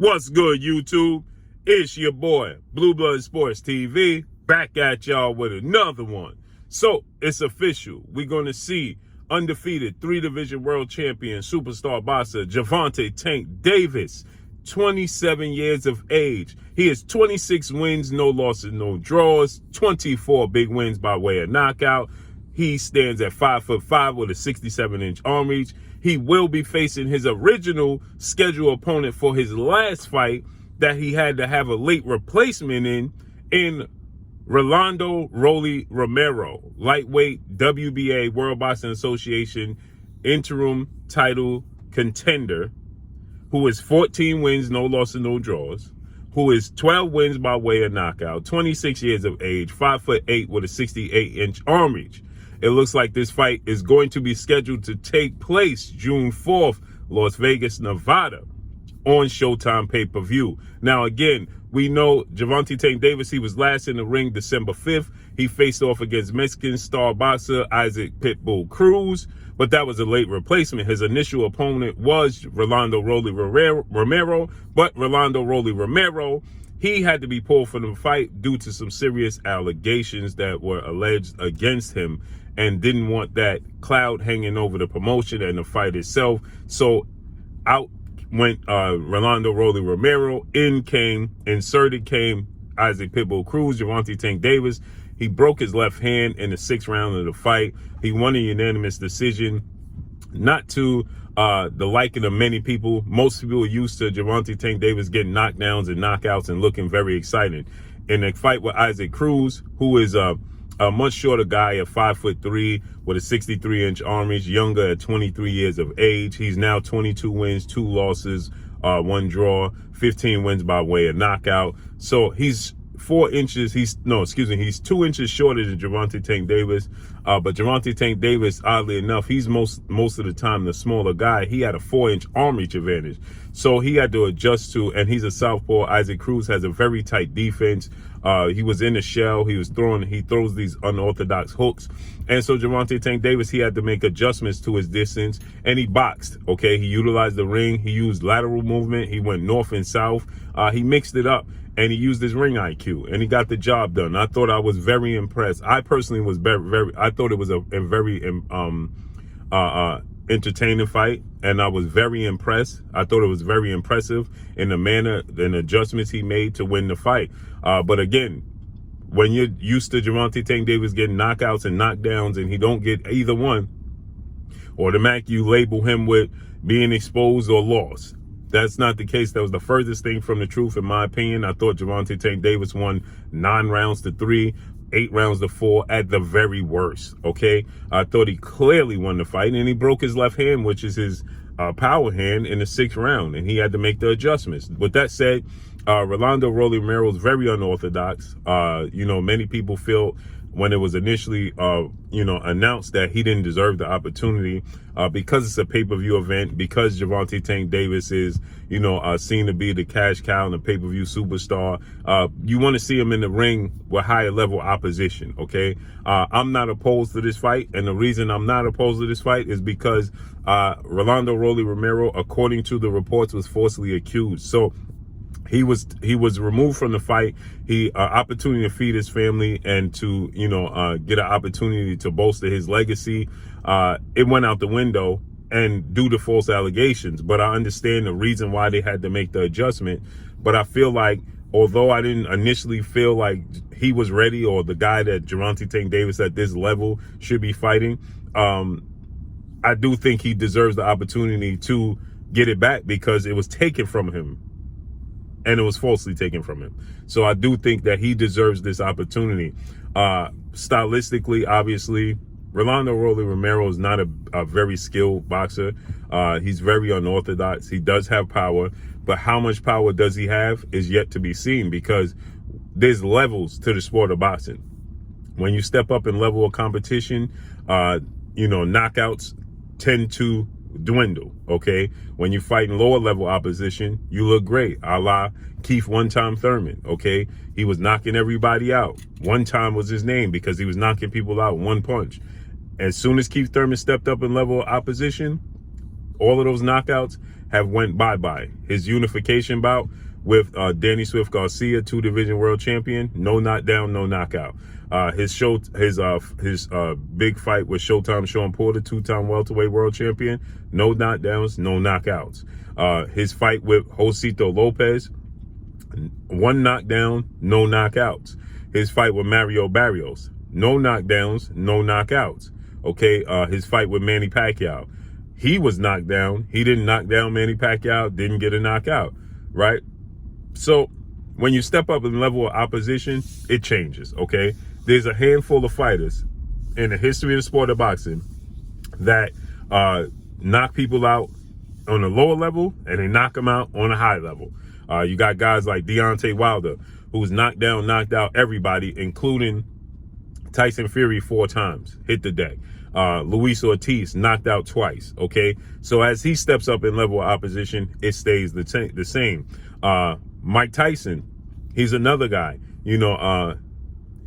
What's good, YouTube? It's your boy, Blue Blood Sports TV, back at y'all with another one. So, it's official. We're going to see undefeated 3-division world champion superstar boxer Gervonta Tank Davis, 27 years of age. He has 26 wins, no losses, no draws, 24 big wins by way of knockout. He stands at 5'5" with a 67-inch arm reach. He will be facing his original scheduled opponent for his last fight that he had to have a late replacement in Rolando Romero, lightweight WBA World Boxing Association interim title contender, who is 14 wins, no losses, no draws, who is 12 wins by way of knockout, 26 years of age, 5'8" with a 68-inch arm reach. It looks like this fight is going to be scheduled to take place June 4th, Las Vegas, Nevada, on Showtime pay-per-view. Now, again, we know Gervonta Tank Davis, he was last in the ring December 5th. He faced off against Mexican star boxer Isaac Pitbull Cruz, but that was a late replacement. His initial opponent was Rolando Romero, but Rolando Romero, he had to be pulled from the fight due to some serious allegations that were alleged against him, and didn't want that cloud hanging over the promotion and the fight itself. So out went Rolando Romero. Inserted came Isaac Pitbull Cruz, Gervonta Tank Davis. He broke his left hand in the 6th round of the fight. He won a unanimous decision, not to the liking of many people. Most people are used to Gervonta Tank Davis getting knockdowns and knockouts and looking very exciting. In a fight with Isaac Cruz, who is a much shorter guy at 5'3" with a 63-inch arm reach, younger at 23 years of age. He's now 22 wins, 2 losses, 1 draw, 15 wins by way of knockout. So he's 2 inches shorter than Gervonta Tank Davis. But Gervonta Tank Davis, oddly enough, he's most of the time the smaller guy. He had a 4-inch arm reach advantage. So he had to adjust to, and he's a southpaw. Isaac Cruz has a very tight defense. He was in the shell. He throws these unorthodox hooks. And so Gervonta Tank Davis, he had to make adjustments to his distance, and he boxed, okay? He utilized the ring. He used lateral movement. He went north and south. He mixed it up, and he used his ring IQ, and he got the job done. I thought I was very impressed. I personally was I thought it was a very entertaining fight, and I was very impressed. I thought it was very impressive in the manner and adjustments he made to win the fight. But again, when you're used to Gervonta Tank Davis getting knockouts and knockdowns, and he don't get either one, automatically you label him with being exposed or lost. That's not the case. That was the furthest thing from the truth, in my opinion. I thought Gervonta Tank Davis won 9 rounds to 3, 8 rounds to 4 at the very worst, okay? I thought he clearly won the fight, and he broke his left hand, which is his power hand, in the 6th round, and he had to make the adjustments. With that said, Rolando Romero is very unorthodox. Many people feel when it was initially, announced that he didn't deserve the opportunity because it's a pay-per-view event, because Gervonta Tank Davis is, seen to be the cash cow and the pay-per-view superstar. You want to see him in the ring with higher level opposition, okay? I'm not opposed to this fight, and the reason I'm not opposed to this fight is because Rolando Romero, according to the reports, was falsely accused. So he was removed from the fight. He opportunity to feed his family and to get an opportunity to bolster his legacy. It went out the window, and due to false allegations. But I understand the reason why they had to make the adjustment. But I feel like, although I didn't initially feel like he was ready, or the guy that Gervonta Tank Davis at this level should be fighting, I do think he deserves the opportunity to get it back, because it was taken from him. And it was falsely taken from him. So I do think that he deserves this opportunity. Stylistically, obviously, Rolando Romero is not a very skilled boxer. He's very unorthodox. He does have power, but how much power does he have is yet to be seen, because there's levels to the sport of boxing. When you step up in level of competition, knockouts tend to dwindle, okay? When you fight in lower level opposition, you look great, a la Keith One-Time Thurman, okay? He was knocking everybody out. One Time was his name because he was knocking people out one punch. As soon as Keith Thurman stepped up in level of opposition, All of those knockouts have went bye-bye. His unification bout with Danny Swift Garcia, 2-division world champion, no knockdown, no knockout. His big fight with Showtime Sean Porter, 2-time welterweight world champion, no knockdowns, no knockouts. His fight with Josito Lopez, 1 knockdown, no knockouts. His fight with Mario Barrios, no knockdowns, no knockouts. Okay, his fight with Manny Pacquiao, he was knocked down. He didn't knock down Manny Pacquiao, didn't get a knockout, right? So when you step up in level of opposition, it changes, okay? There's a handful of fighters in the history of the sport of boxing that knock people out on a lower level and they knock them out on a high level. You got guys like Deontay Wilder, who's knocked out everybody, including Tyson Fury 4 times, hit the deck. Luis Ortiz knocked out twice, okay? So as he steps up in level of opposition, it stays the same. Mike Tyson, he's another guy. You know,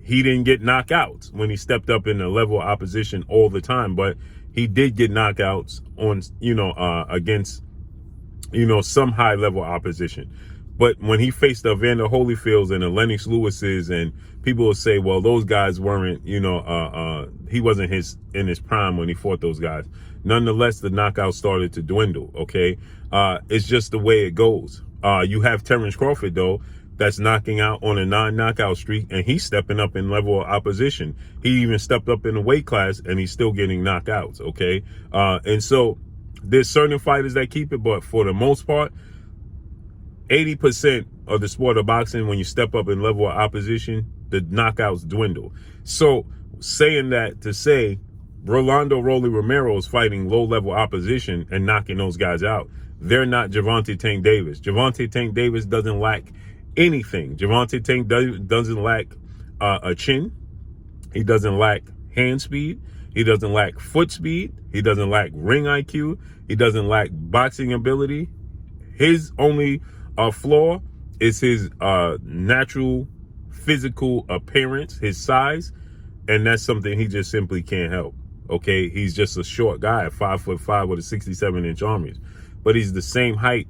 he didn't get knockouts when he stepped up in the level of opposition all the time, but he did get knockouts on, against, some high level opposition. But when he faced the Evander Holyfields and the Lennox Lewises, and people will say, well, those guys weren't, he wasn't in his prime when he fought those guys. Nonetheless, the knockout started to dwindle, okay? It's just the way it goes. You have Terrence Crawford, though, that's knocking out on a non-knockout streak, and he's stepping up in level of opposition. He even stepped up in the weight class, and he's still getting knockouts, okay? And so there's certain fighters that keep it, but for the most part, 80% of the sport of boxing, when you step up in level of opposition, the knockouts dwindle. So saying that to say Rolando Rolly Romero is fighting low-level opposition and knocking those guys out, they're not Gervonta Tank Davis. Gervonta Tank Davis doesn't lack anything. Gervonta Tank doesn't lack a chin. He doesn't lack hand speed. He doesn't lack foot speed. He doesn't lack ring IQ. He doesn't lack boxing ability. His only flaw is his natural physical appearance, his size, and that's something he just simply can't help. Okay, he's just a short guy at 5'5" with a 67-inch arm reach, but he's the same height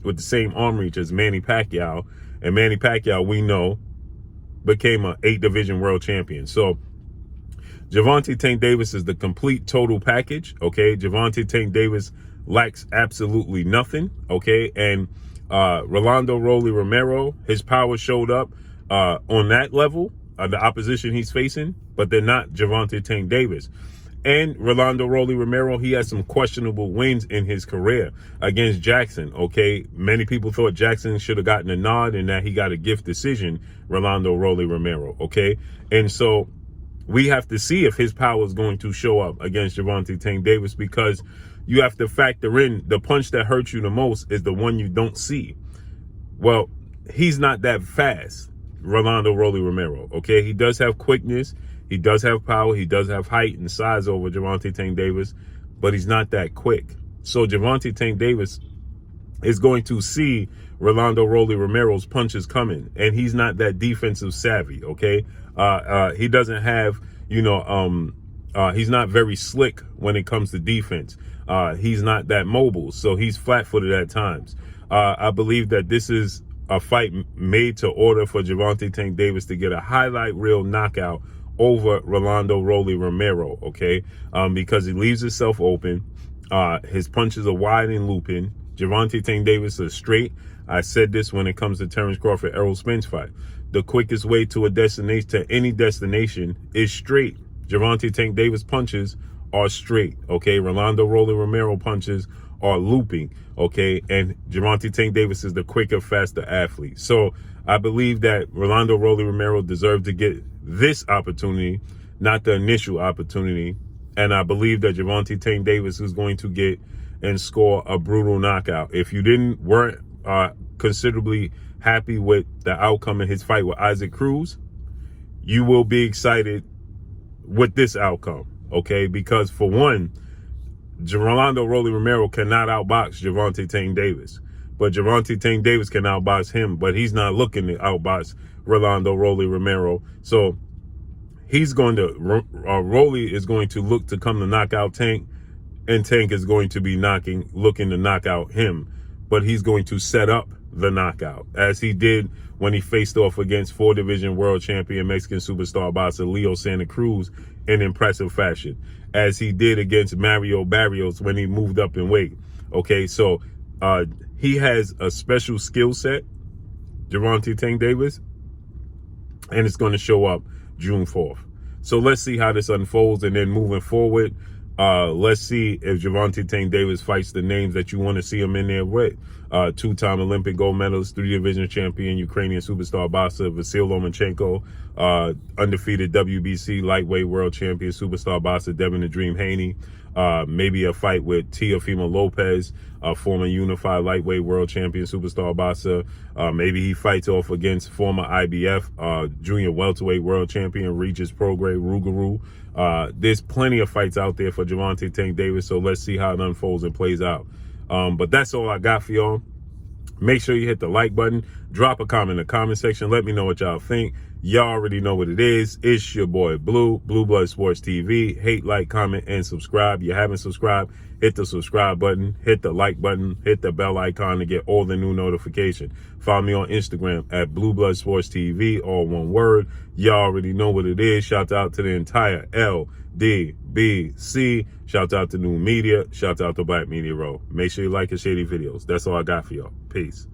with the same arm reach as Manny Pacquiao, and Manny Pacquiao, we know, became an 8-division world champion. So Gervonta Tank Davis is the complete total package. Okay, Gervonta Tank Davis lacks absolutely nothing. Okay, and Rolando Rolly Romero, his power showed up on that level, the opposition he's facing, but they're not Gervonta Tank Davis. And Rolando Rolly Romero, he has some questionable wins in his career against Jackson, okay? Many people thought Jackson should have gotten a nod and that he got a gift decision, Rolando Rolly Romero, okay? And so we have to see if his power is going to show up against Gervonta Tank Davis, because you have to factor in the punch that hurts you the most is the one you don't see. Well, he's not that fast, Rolando Rolly Romero, okay? He does have quickness. He does have power. He does have height and size over Gervonta Tank Davis, but he's not that quick. So Gervonta Tank Davis is going to see Rolando Rolly Romero's punches coming, and he's not that defensive savvy, okay? He doesn't have, he's not very slick when it comes to defense. He's not that mobile, so he's flat-footed at times. I believe that this is a fight made to order for Gervonta Tank Davis to get a highlight reel knockout over Rolando Rolly Romero, okay? Because he leaves himself open. His punches are wide and looping. Gervonta Tank Davis is straight. I said this when it comes to Terrence Crawford, Errol Spence fight. The quickest way to a destination, to any destination, is straight. Gervonta Tank Davis punches are straight, okay? Rolando Rolly Romero punches are looping, okay? And Gervonta Tank Davis is the quicker, faster athlete. So I believe that Rolando Rolly Romero deserved to get this opportunity, not the initial opportunity. And I believe that Gervonta Tank Davis is going to get and score a brutal knockout. If you weren't considerably happy with the outcome of his fight with Isaac Cruz, you will be excited with this outcome, okay? Because for one, Rolando Rolly Romero cannot outbox Gervonta Tank Davis, but Gervonta Tank Davis can outbox him, but he's not looking to outbox Rolando Rolly Romero. So he's going to, Rolly is going to look to come to knock out Tank and Tank is going to be looking to knock out him, but he's going to set up the knockout, as he did when he faced off against 4-division world champion Mexican superstar boxer Leo Santa Cruz in impressive fashion, as he did against Mario Barrios when he moved up in weight. Okay, so he has a special skill set, Gervonta Tank Davis, and it's going to show up June 4th. So let's see how this unfolds, and then moving forward, let's see if Gervonta Tank Davis fights the names that you want to see him in there with. Two-time Olympic gold medalist, 3-division champion, Ukrainian superstar boxer Vasyl Lomachenko, undefeated WBC lightweight world champion, superstar boxer Devin the Dream Haney, maybe a fight with Teofimo Lopez, former unified lightweight world champion, superstar boxer. Maybe he fights off against former IBF junior welterweight world champion Regis Prograis Rougarou. There's plenty of fights out there for Gervonta Tank Davis, so let's see how it unfolds and plays out. But that's all I got for y'all. Make sure you hit the like button. Drop a comment in the comment section. Let me know what y'all think. Y'all already know what it is. It's your boy Blue Blood Sports TV. Hate, like, comment, and subscribe. You haven't subscribed, hit the subscribe button, hit the like button, hit the bell icon to get all the new notifications. Follow me on Instagram at Blue Blood Sports TV, all one word. Y'all already know what it is. Shout out to the entire LDBC. Shout out to New Media. Shout out to Black Media Row. Make sure you like and share these videos. That's all I got for y'all. Peace.